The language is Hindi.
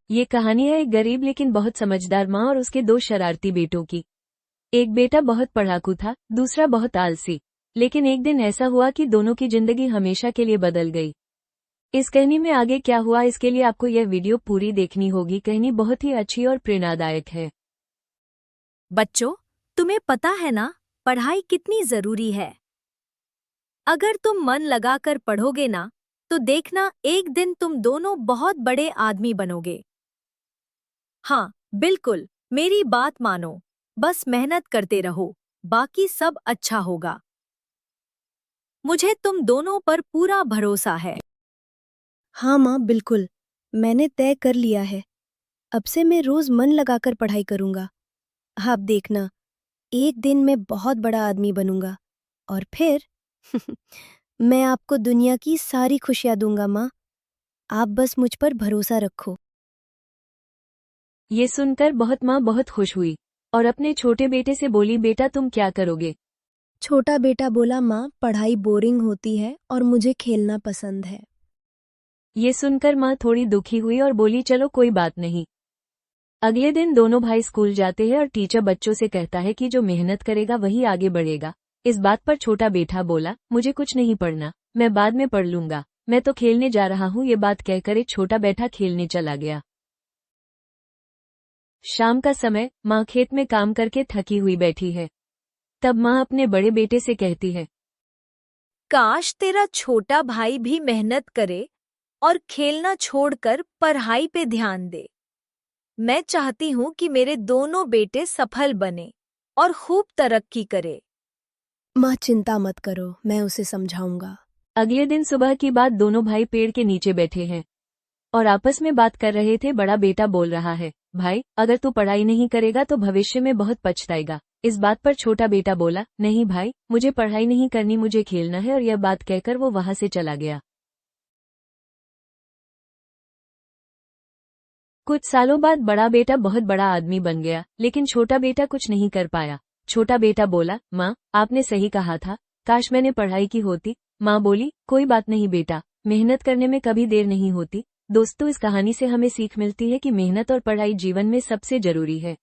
ये कहानी है एक गरीब लेकिन बहुत समझदार माँ और उसके दो शरारती बेटों की। एक बेटा बहुत पढ़ाकू था, दूसरा बहुत आलसी। लेकिन एक दिन ऐसा हुआ कि दोनों की जिंदगी हमेशा के लिए बदल गई। इस कहानी में आगे क्या हुआ इसके लिए आपको यह वीडियो पूरी देखनी होगी। कहानी बहुत ही अच्छी और प्रेरणादायक है। बच्चों, तुम्हें पता है ना, पढ़ाई कितनी जरूरी है। अगर तुम मन लगाकर पढ़ोगे ना, तो देखना एक दिन तुम दोनों बहुत बड़े आदमी बनोगे। हाँ, बिल्कुल, मेरी बात मानो। बस मेहनत करते रहो, बाकी सब अच्छा होगा। मुझे तुम दोनों पर पूरा भरोसा है। हाँ माँ, बिल्कुल। मैंने तय कर लिया है। अब से मैं रोज मन लगाकर पढ़ाई करूंगा। आप देखना, एक दिन मैं बहुत बड़ा आदमी बनूंगा और फिर मैं आपको दुनिया की सारी खुशियां दूंगा माँ। आप बस मुझ पर भरोसा रखो। ये सुनकर माँ बहुत खुश हुई और अपने छोटे बेटे से बोली, बेटा तुम क्या करोगे? छोटा बेटा बोला, माँ पढ़ाई बोरिंग होती है और मुझे खेलना पसंद है। ये सुनकर माँ थोड़ी दुखी हुई और बोली, चलो कोई बात नहीं। अगले दिन दोनों भाई स्कूल जाते हैं और टीचर बच्चों से कहता है कि जो मेहनत करेगा वही आगे बढ़ेगा। इस बात पर छोटा बेटा बोला, मुझे कुछ नहीं पढ़ना, मैं बाद में पढ़ लूंगा, मैं तो खेलने जा रहा हूँ। ये बात कहकर एक छोटा बेटा खेलने चला गया। शाम का समय, माँ खेत में काम करके थकी हुई बैठी है। तब माँ अपने बड़े बेटे से कहती है, काश तेरा छोटा भाई भी मेहनत करे और खेलना छोड़कर पढ़ाई पे ध्यान दे। मैं चाहती हूँ कि मेरे दोनों बेटे सफल बने और खूब तरक्की करे। माँ चिंता मत करो, मैं उसे समझाऊंगा। अगले दिन सुबह की बात, दोनों भाई पेड़ के नीचे बैठे हैं और आपस में बात कर रहे थे। बड़ा बेटा बोल रहा है, भाई अगर तू पढ़ाई नहीं करेगा तो भविष्य में बहुत पछताएगा। इस बात पर छोटा बेटा बोला, नहीं भाई, मुझे पढ़ाई नहीं करनी, मुझे खेलना है। और यह बात कहकर वो वहां से चला गया। कुछ सालों बाद बड़ा बेटा बहुत बड़ा आदमी बन गया, लेकिन छोटा बेटा कुछ नहीं कर पाया। छोटा बेटा बोला, माँ आपने सही कहा था, काश मैंने पढ़ाई की होती। माँ बोली, कोई बात नहीं बेटा, मेहनत करने में कभी देर नहीं होती। दोस्तों, इस कहानी से हमें सीख मिलती है कि मेहनत और पढ़ाई जीवन में सबसे जरूरी है।